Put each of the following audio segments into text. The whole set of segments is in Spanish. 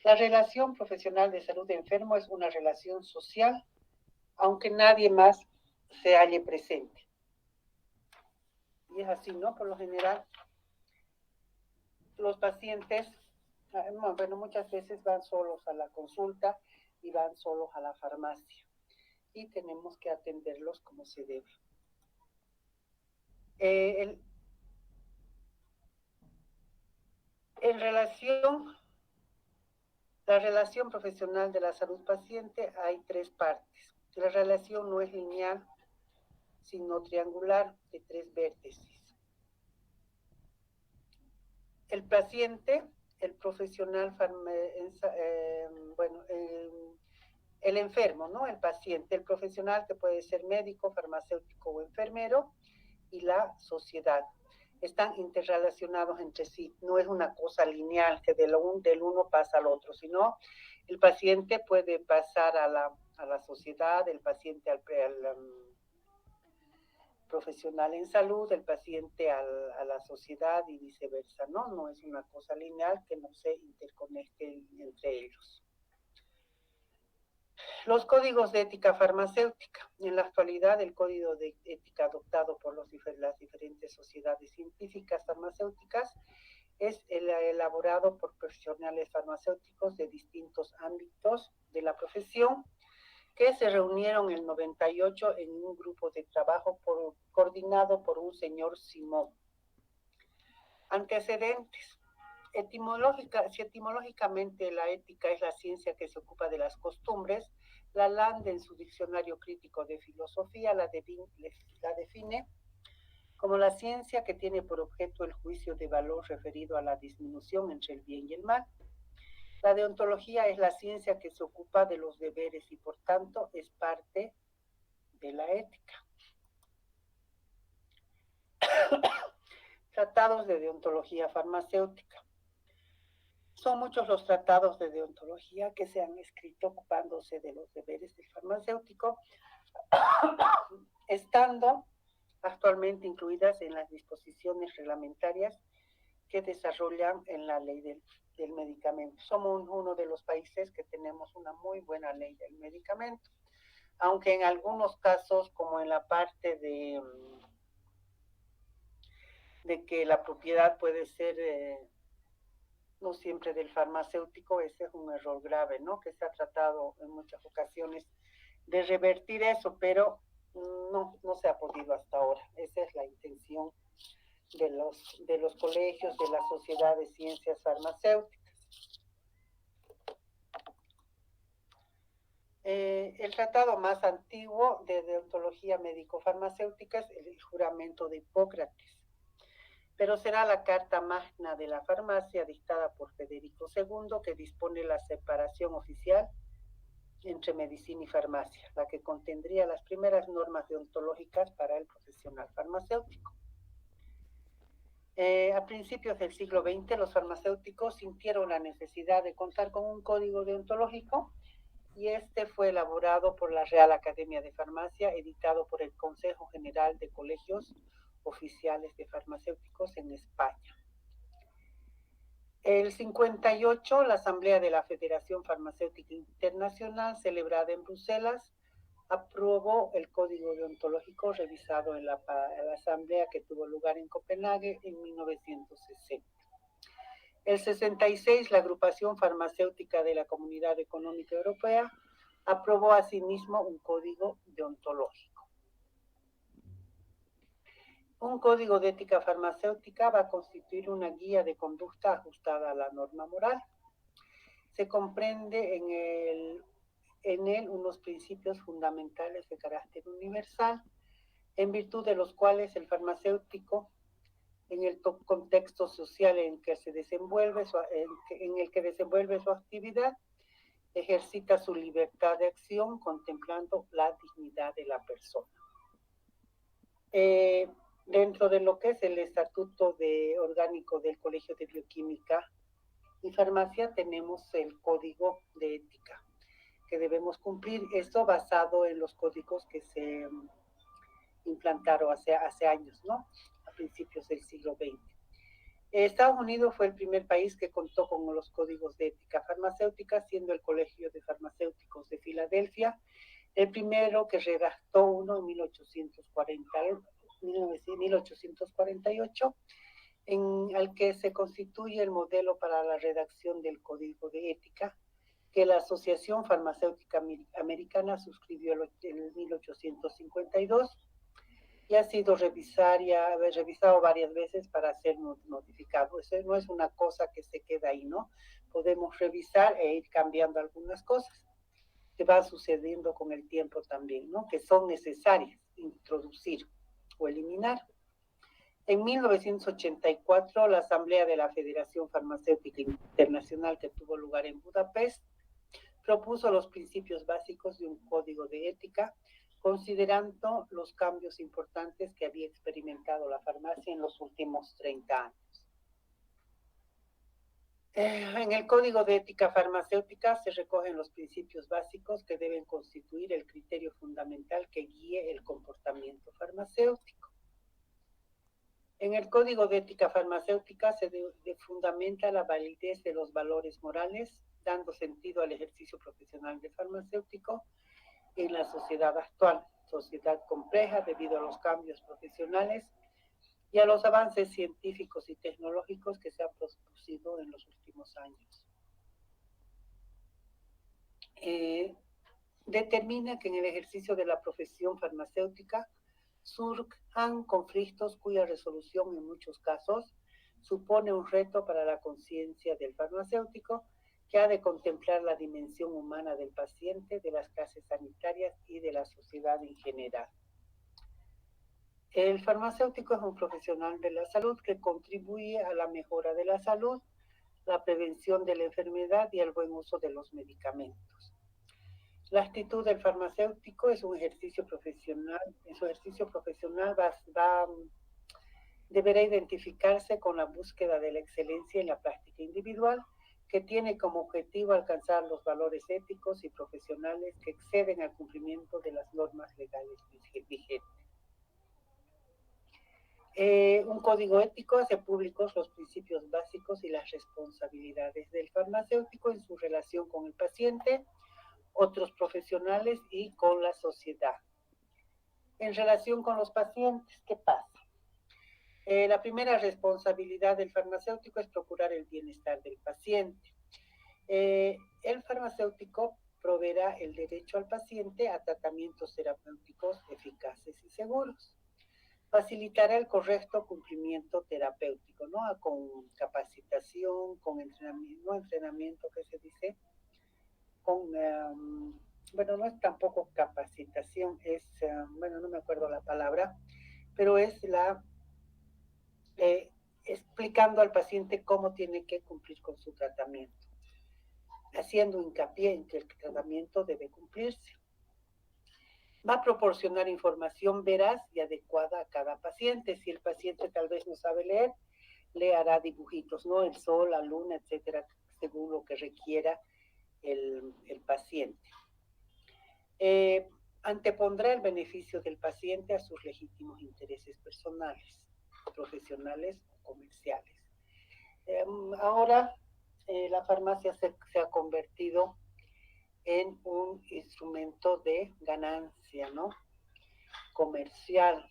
La relación profesional de salud de enfermo es una relación social, aunque nadie más se halle presente. Y es así, ¿no? Por lo general, los pacientes, bueno, muchas veces van solos a la consulta y van solos a la farmacia. Y tenemos que atenderlos como se debe. En relación, la relación profesional de la salud paciente hay tres partes. La relación no es lineal, sino triangular de tres vértices. El paciente, el profesional, el enfermo, ¿no? El paciente, el profesional que puede ser médico, farmacéutico o enfermero, y la sociedad. Están interrelacionados entre sí, no es una cosa lineal que del uno pasa al otro, sino el paciente puede pasar a la sociedad, el paciente al profesional en salud, el paciente a la sociedad y viceversa, ¿no? No es una cosa lineal que no se interconecten entre ellos. Los códigos de ética farmacéutica. En la actualidad, el código de ética adoptado por las diferentes sociedades científicas farmacéuticas es elaborado por profesionales farmacéuticos de distintos ámbitos de la profesión que se reunieron en el 98 en un grupo de trabajo coordinado por un señor Simón. Antecedentes. Etimológicamente, la ética es la ciencia que se ocupa de las costumbres. Lalande, en su diccionario crítico de filosofía, la define como la ciencia que tiene por objeto el juicio de valor referido a la disminución entre el bien y el mal. La deontología es la ciencia que se ocupa de los deberes y, por tanto, es parte de la ética. Tratados de deontología farmacéutica. Son muchos los tratados de deontología que se han escrito ocupándose de los deberes del farmacéutico, estando actualmente incluidas en las disposiciones reglamentarias que desarrollan en la ley del medicamento. Somos uno de los países que tenemos una muy buena ley del medicamento, aunque en algunos casos, como en la parte de que la propiedad puede ser no siempre del farmacéutico, ese es un error grave, ¿no? Que se ha tratado en muchas ocasiones de revertir eso, pero no se ha podido hasta ahora. Esa es la intención de los colegios, de la Sociedad de Ciencias Farmacéuticas. El tratado más antiguo de deontología médico-farmacéutica es el juramento de Hipócrates, pero será la Carta Magna de la Farmacia dictada por Federico II que dispone la separación oficial entre medicina y farmacia, la que contendría las primeras normas deontológicas para el profesional farmacéutico. A principios del siglo XX, los farmacéuticos sintieron la necesidad de contar con un código deontológico y este fue elaborado por la Real Academia de Farmacia, editado por el Consejo General de Colegios Oficiales de Farmacéuticos en España. El 58, la Asamblea de la Federación Farmacéutica Internacional, celebrada en Bruselas, aprobó el Código Deontológico revisado en la asamblea que tuvo lugar en Copenhague en 1960. El 66, la Agrupación Farmacéutica de la Comunidad Económica Europea aprobó asimismo un código deontológico. Un código de ética farmacéutica va a constituir una guía de conducta ajustada a la norma moral. Se comprende en él unos principios fundamentales de carácter universal, en virtud de los cuales el farmacéutico, en el contexto social en que se desenvuelve, en el que desenvuelve su actividad, ejercita su libertad de acción contemplando la dignidad de la persona. Dentro de lo que es el estatuto orgánico del Colegio de Bioquímica y Farmacia, tenemos el código de ética que debemos cumplir, esto basado en los códigos que se implantaron hace años, ¿no? A principios del siglo XX. Estados Unidos fue el primer país que contó con los códigos de ética farmacéutica, siendo el Colegio de Farmacéuticos de Filadelfia el primero que redactó uno en 1848, al que se constituye el modelo para la redacción del Código de Ética, que la Asociación Farmacéutica Americana suscribió en 1852 y ha sido revisado varias veces para ser notificado. Eso no es una cosa que se queda ahí, ¿no? Podemos revisar e ir cambiando algunas cosas que van sucediendo con el tiempo también, ¿no? Que son necesarias introducir o eliminar. En 1984, la Asamblea de la Federación Farmacéutica Internacional, que tuvo lugar en Budapest, propuso los principios básicos de un código de ética, considerando los cambios importantes que había experimentado la farmacia en los últimos 30 años. En el Código de Ética Farmacéutica se recogen los principios básicos que deben constituir el criterio fundamental que guíe el comportamiento farmacéutico. En el Código de Ética Farmacéutica se fundamenta la validez de los valores morales, dando sentido al ejercicio profesional de farmacéutico en la sociedad actual, sociedad compleja debido a los cambios profesionales y a los avances científicos y tecnológicos que se han producido en los últimos años. Determina que en el ejercicio de la profesión farmacéutica surjan conflictos cuya resolución en muchos casos supone un reto para la conciencia del farmacéutico, que ha de contemplar la dimensión humana del paciente, de las clases sanitarias y de la sociedad en general. El farmacéutico es un profesional de la salud que contribuye a la mejora de la salud, la prevención de la enfermedad y el buen uso de los medicamentos. La actitud del farmacéutico es un ejercicio profesional. En su ejercicio profesional deberá identificarse con la búsqueda de la excelencia en la práctica individual, que tiene como objetivo alcanzar los valores éticos y profesionales que exceden al cumplimiento de las normas legales vigentes. Un código ético hace públicos los principios básicos y las responsabilidades del farmacéutico en su relación con el paciente, otros profesionales y con la sociedad. En relación con los pacientes, ¿qué pasa? La primera responsabilidad del farmacéutico es procurar el bienestar del paciente. El farmacéutico proveerá el derecho al paciente a tratamientos terapéuticos eficaces y seguros. Facilitará el correcto cumplimiento terapéutico, ¿no? Con capacitación, con entrenamiento que se dice, con, bueno, no es tampoco capacitación, es, bueno, no me acuerdo la palabra, pero es explicando al paciente cómo tiene que cumplir con su tratamiento, haciendo hincapié en que el tratamiento debe cumplirse. Va a proporcionar información veraz y adecuada a cada paciente. Si el paciente tal vez no sabe leer, le hará dibujitos, ¿no? El sol, la luna, etcétera, según lo que requiera el paciente. Antepondrá el beneficio del paciente a sus legítimos intereses personales, profesionales o comerciales. Ahora la farmacia se ha convertido en un instrumento de ganancia, ¿no? Comercial.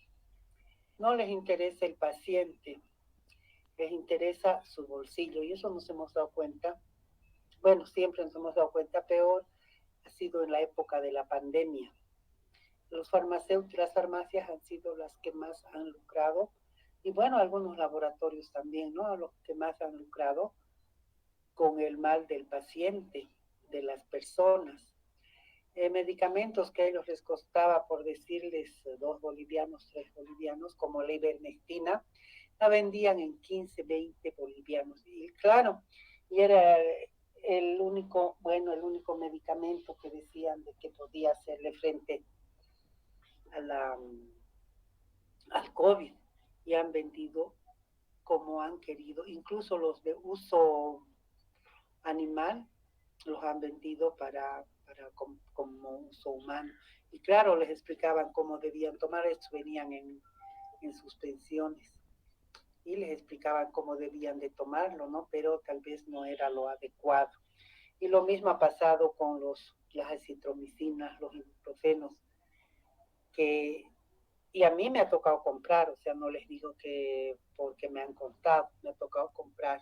No les interesa el paciente, les interesa su bolsillo, y eso nos hemos dado cuenta. Bueno, siempre nos hemos dado cuenta, peor ha sido en la época de la pandemia. Los farmacéuticos, las farmacias han sido las que más han lucrado, y bueno, algunos laboratorios también, ¿no? Los que más han lucrado con el mal del paciente, de las personas. Medicamentos que a ellos les costaba, por decirles, 2 bolivianos, 3 bolivianos, como la ivermectina, la vendían en 15, 20 bolivianos. Y claro, y era el único medicamento que decían de que podía hacerle frente al COVID, y han vendido como han querido. Incluso los de uso animal los han vendido como uso humano. Y claro, les explicaban cómo debían tomar esto, venían en suspensiones. y les explicaban cómo debían de tomarlo, ¿no? Pero tal vez no era lo adecuado. Y lo mismo ha pasado con las acitromicinas, los ibuprofenos, que, y a mí me ha tocado comprar, o sea, no les digo que porque me han contado, me ha tocado comprar.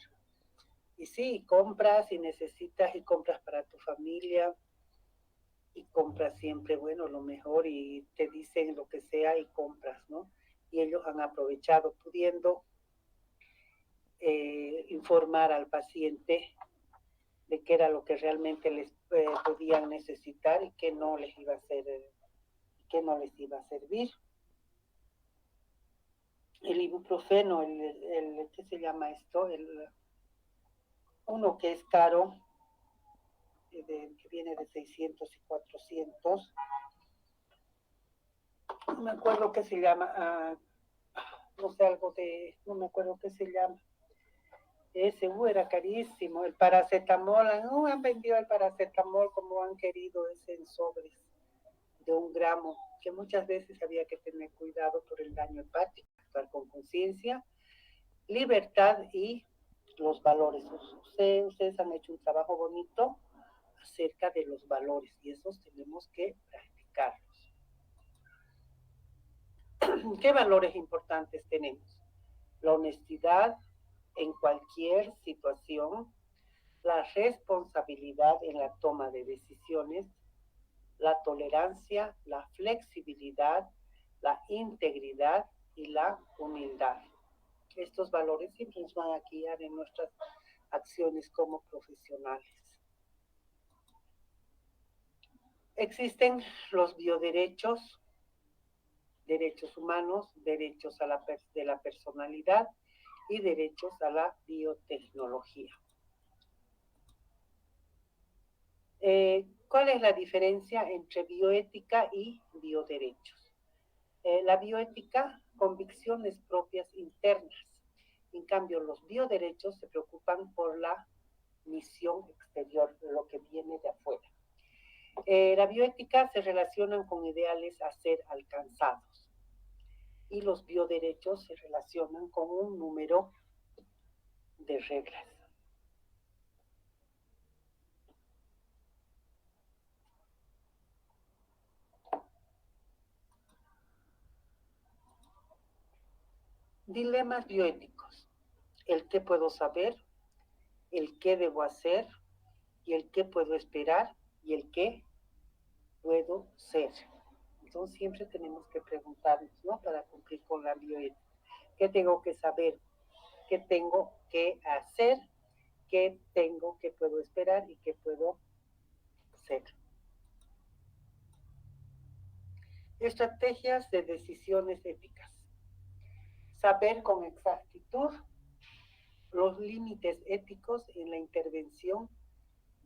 Y sí, compras y necesitas y compras para tu familia y compras siempre, bueno, lo mejor y te dicen lo que sea y compras, ¿no? Y ellos han aprovechado pudiendo informar al paciente de qué era lo que realmente les podían necesitar y qué no les iba a hacer, qué no les iba a servir. El ibuprofeno, ¿qué se llama esto? Uno que es caro, que viene de 600 y 400, no me acuerdo qué se llama, no sé, algo de, no me acuerdo qué se llama. Ese era carísimo. El paracetamol, no han vendido el paracetamol como han querido, ese en sobres de 1 gramo, que muchas veces había que tener cuidado por el daño hepático, actuar con conciencia, libertad y los valores. Ustedes han hecho un trabajo bonito acerca de los valores y esos tenemos que practicarlos. ¿Qué valores importantes tenemos? La honestidad en cualquier situación, la responsabilidad en la toma de decisiones, la tolerancia, la flexibilidad, la integridad y la humildad. Estos valores siempre nos van a guiar en nuestras acciones como profesionales. Existen los bioderechos, derechos humanos, derechos de la personalidad y derechos a la biotecnología. ¿Cuál es la diferencia entre bioética y bioderechos? La bioética, convicciones propias internas. En cambio, los bioderechos se preocupan por la misión exterior, lo que viene de afuera. La bioética se relaciona con ideales a ser alcanzados y los bioderechos se relacionan con un número de reglas. Dilemas bioéticos. El qué puedo saber, el qué debo hacer y el qué puedo esperar y el qué puedo ser. Entonces siempre tenemos que preguntarnos, ¿no? Para cumplir con la bioética. ¿Qué tengo que saber? ¿Qué tengo que hacer? ¿Qué tengo, qué puedo esperar y qué puedo ser? Estrategias de decisiones éticas. Saber con exactitud los límites éticos en la intervención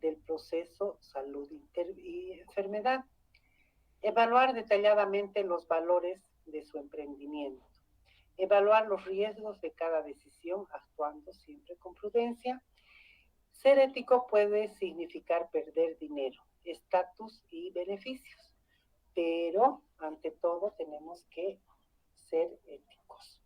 del proceso salud y enfermedad. Evaluar detalladamente los valores de su emprendimiento. Evaluar los riesgos de cada decisión actuando siempre con prudencia. Ser ético puede significar perder dinero, estatus y beneficios, pero ante todo tenemos que ser éticos.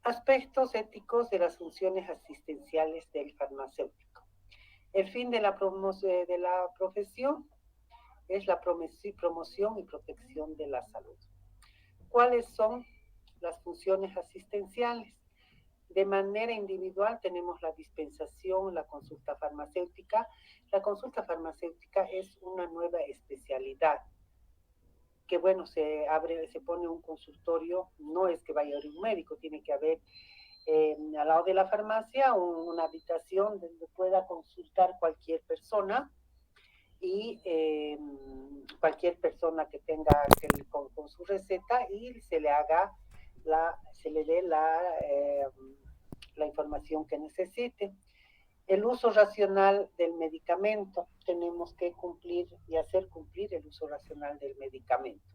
Aspectos éticos de las funciones asistenciales del farmacéutico. El fin de la profesión es la promoción y protección de la salud. ¿Cuáles son las funciones asistenciales? De manera individual tenemos la dispensación, la consulta farmacéutica. La consulta farmacéutica es una nueva especialidad que, bueno, se pone un consultorio, no es que vaya a ir un médico, tiene que haber al lado de la farmacia una habitación donde pueda consultar cualquier persona y cualquier persona que tenga con su receta y se le haga se le dé la información que necesite. El uso racional del medicamento, tenemos que cumplir y hacer cumplir el uso racional del medicamento.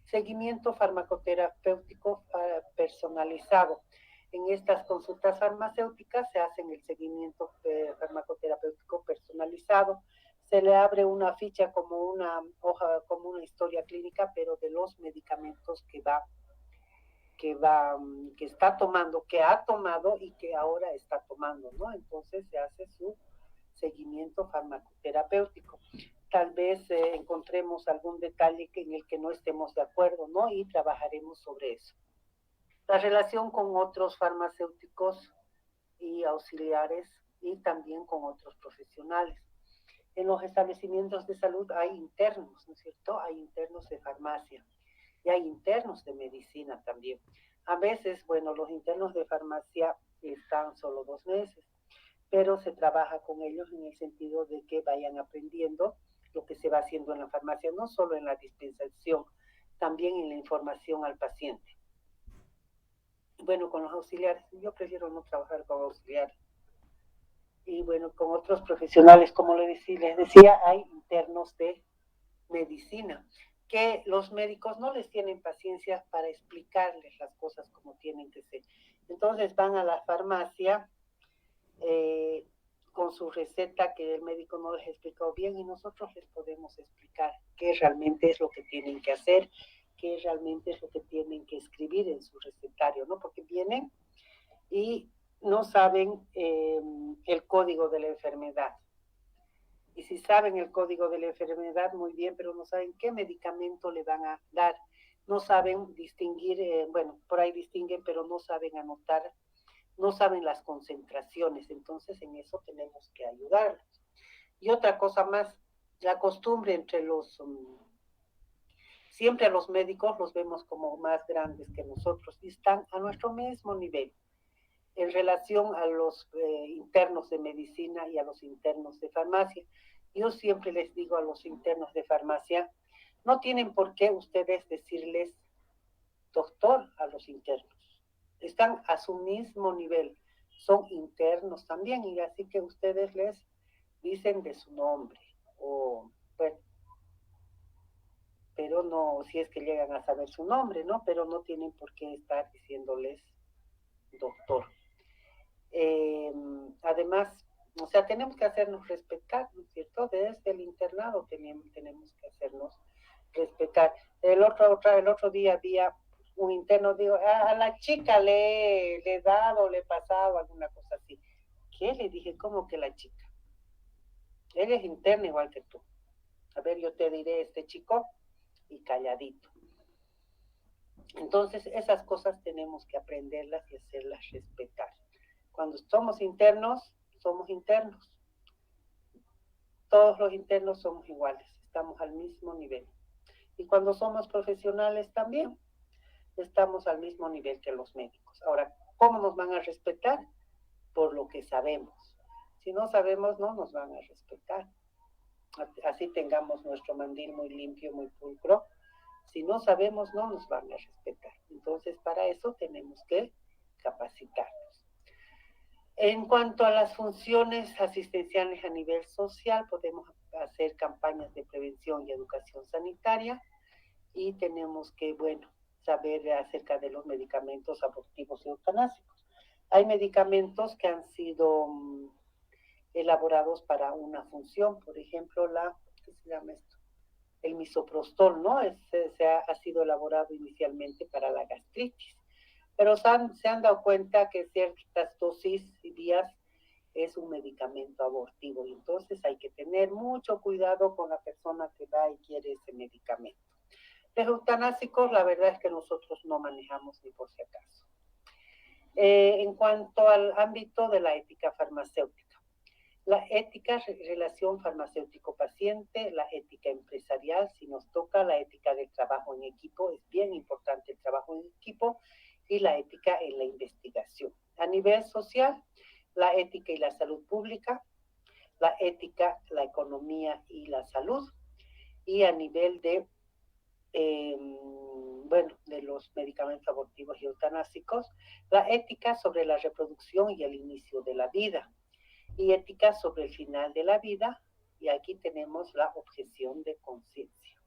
Seguimiento farmacoterapéutico personalizado. En estas consultas farmacéuticas se hace el seguimiento farmacoterapéutico personalizado. Se le abre una ficha como una hoja, como una historia clínica, pero de los medicamentos que va que está tomando, que ha tomado y que ahora está tomando, ¿no? Entonces se hace su seguimiento farmacoterapéutico. Tal vez encontremos algún detalle en el que no estemos de acuerdo, ¿no? Y trabajaremos sobre eso. La relación con otros farmacéuticos y auxiliares y también con otros profesionales. En los establecimientos de salud hay internos, ¿no es cierto? Hay internos de farmacia y hay internos de medicina también. A veces, bueno, los internos de farmacia están solo 2 meses, pero se trabaja con ellos en el sentido de que vayan aprendiendo lo que se va haciendo en la farmacia, no solo en la dispensación, también en la información al paciente. Bueno, con los auxiliares, yo prefiero no trabajar con auxiliares. Y bueno, con otros profesionales, como les decía, hay internos de medicina, que los médicos no les tienen paciencia para explicarles las cosas como tienen que ser. Entonces van a la farmacia con su receta que el médico no les explicó bien y nosotros les podemos explicar qué realmente es lo que tienen que hacer, qué realmente es lo que tienen que escribir en su recetario, ¿no? Porque vienen y no saben el código de la enfermedad. Y si saben el código de la enfermedad, muy bien, pero no saben qué medicamento le van a dar. No saben distinguir, bueno, por ahí distinguen, pero no saben anotar, no saben las concentraciones. Entonces, en eso tenemos que ayudarlos. Y otra cosa más, la costumbre entre siempre a los médicos los vemos como más grandes que nosotros y están a nuestro mismo nivel en relación a los internos de medicina y a los internos de farmacia. Yo siempre les digo a los internos de farmacia, no tienen por qué ustedes decirles doctor a los internos. Están a su mismo nivel, son internos también, y así que ustedes les dicen de su nombre, o bueno, pero no, si es que llegan a saber su nombre, ¿no? Pero no tienen por qué estar diciéndoles doctor. Además, o sea, tenemos que hacernos respetar, ¿no es cierto? Desde el internado tenemos que hacernos respetar. El otro día había un interno, digo, a la chica le he dado, le he pasado alguna cosa así. ¿Qué? Le dije, ¿cómo que la chica? Él es interno igual que tú. A ver, yo te diré este chico y calladito. Entonces, esas cosas tenemos que aprenderlas y hacerlas respetar. Cuando somos internos, somos internos. Todos los internos somos iguales, estamos al mismo nivel. Y cuando somos profesionales también, estamos al mismo nivel que los médicos. Ahora, ¿cómo nos van a respetar? Por lo que sabemos. Si no sabemos, no nos van a respetar. Así tengamos nuestro mandil muy limpio, muy pulcro. Si no sabemos, no nos van a respetar. Entonces, para eso tenemos que capacitarnos. En cuanto a las funciones asistenciales a nivel social, podemos hacer campañas de prevención y educación sanitaria y tenemos que, bueno, saber acerca de los medicamentos abortivos y eutanásicos. Hay medicamentos que han sido elaborados para una función, por ejemplo, ¿qué se llama esto? El misoprostol, ¿no? Ha sido elaborado inicialmente para la gastritis, pero se han dado cuenta que ciertas dosis y vías es un medicamento abortivo, y entonces hay que tener mucho cuidado con la persona que va y quiere ese medicamento. Los eutanásicos, la verdad es que nosotros no manejamos ni por si acaso. En cuanto al ámbito de la ética farmacéutica, la ética, relación farmacéutico-paciente, la ética empresarial, si nos toca la ética del trabajo en equipo, es bien importante el trabajo en equipo, y la ética en la investigación. A nivel social, la ética y la salud pública, la ética, la economía y la salud, y a nivel de, bueno, de los medicamentos abortivos y eutanásicos, la ética sobre la reproducción y el inicio de la vida, y ética sobre el final de la vida, y aquí tenemos la objeción de conciencia.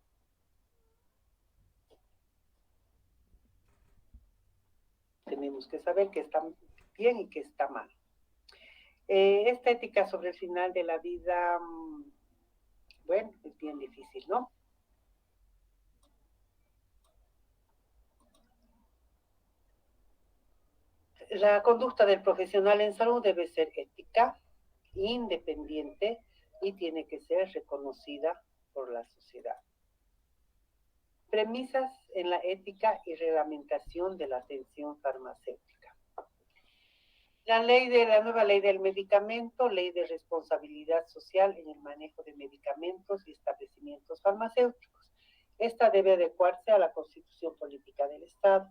Tenemos que saber qué está bien y qué está mal. Esta ética sobre el final de la vida, bueno, es bien difícil, ¿no? La conducta del profesional en salud debe ser ética, independiente y tiene que ser reconocida por la sociedad. Premisas en la ética y reglamentación de la atención farmacéutica. La nueva ley del medicamento, ley de responsabilidad social en el manejo de medicamentos y establecimientos farmacéuticos. Esta debe adecuarse a la Constitución Política del Estado.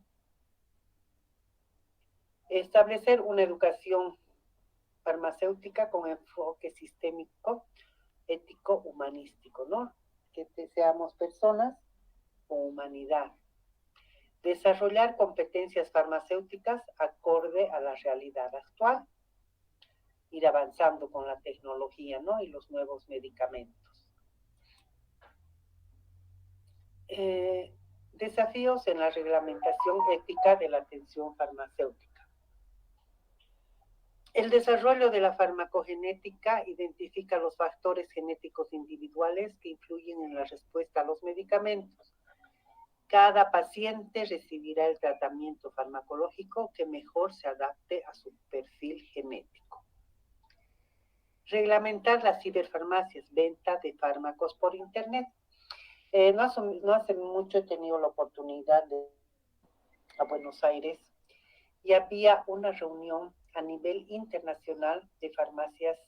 Establecer una educación farmacéutica con enfoque sistémico, ético, humanístico, ¿no? Que seamos personas con humanidad. Desarrollar competencias farmacéuticas acorde a la realidad actual. Ir avanzando con la tecnología, ¿no? Y los nuevos medicamentos. Desafíos en la reglamentación ética de la atención farmacéutica. El desarrollo de la farmacogenética identifica los factores genéticos individuales que influyen en la respuesta a los medicamentos. Cada paciente recibirá el tratamiento farmacológico que mejor se adapte a su perfil genético. Reglamentar las ciberfarmacias, venta de fármacos por internet. No hace mucho he tenido la oportunidad de ir a Buenos Aires y había una reunión a nivel internacional de farmacias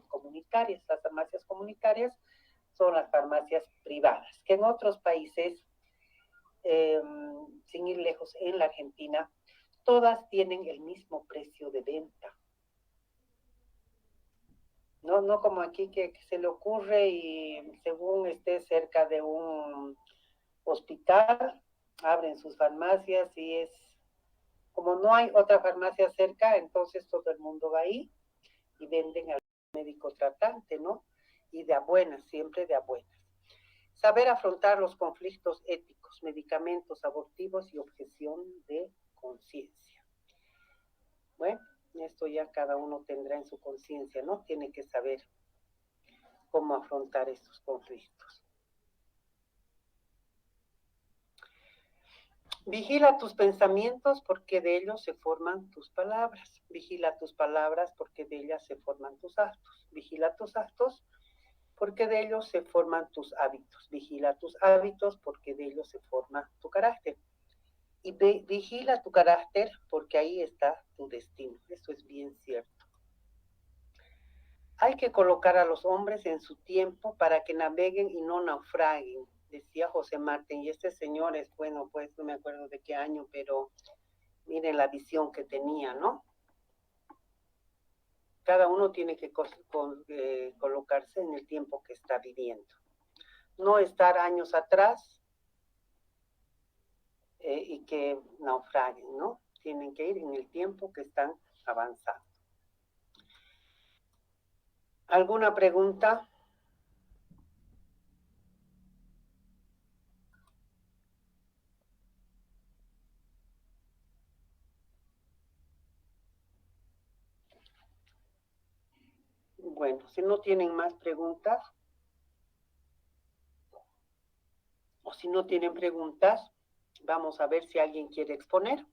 comunitarias. Las farmacias comunitarias son las farmacias privadas, que en otros países, sin ir lejos, en la Argentina, todas tienen el mismo precio de venta. No como aquí que se le ocurre y según esté cerca de un hospital, abren sus farmacias y es, como no hay otra farmacia cerca, entonces todo el mundo va ahí y venden al médico tratante, ¿no? Y de a buenas, siempre de a buenas. Saber afrontar los conflictos éticos, medicamentos abortivos y objeción de conciencia. Bueno, esto ya cada uno tendrá en su conciencia, ¿no? Tiene que saber cómo afrontar estos conflictos. Vigila tus pensamientos porque de ellos se forman tus palabras. Vigila tus palabras porque de ellas se forman tus actos. Vigila tus actos porque de ellos se forman tus hábitos. Vigila tus hábitos porque de ellos se forma tu carácter. Y vigila tu carácter porque ahí está tu destino. Eso es bien cierto. Hay que colocar a los hombres en su tiempo para que naveguen y no naufraguen, decía José Martín. Y este señor es, bueno, pues no me acuerdo de qué año, pero miren la visión que tenía, ¿no? Cada uno tiene que colocarse en el tiempo que está viviendo. No estar años atrás y que naufraguen, ¿no? Tienen que ir en el tiempo que están avanzando. ¿Alguna pregunta? Bueno, si no tienen más preguntas, o si no tienen preguntas, vamos a ver si alguien quiere exponer.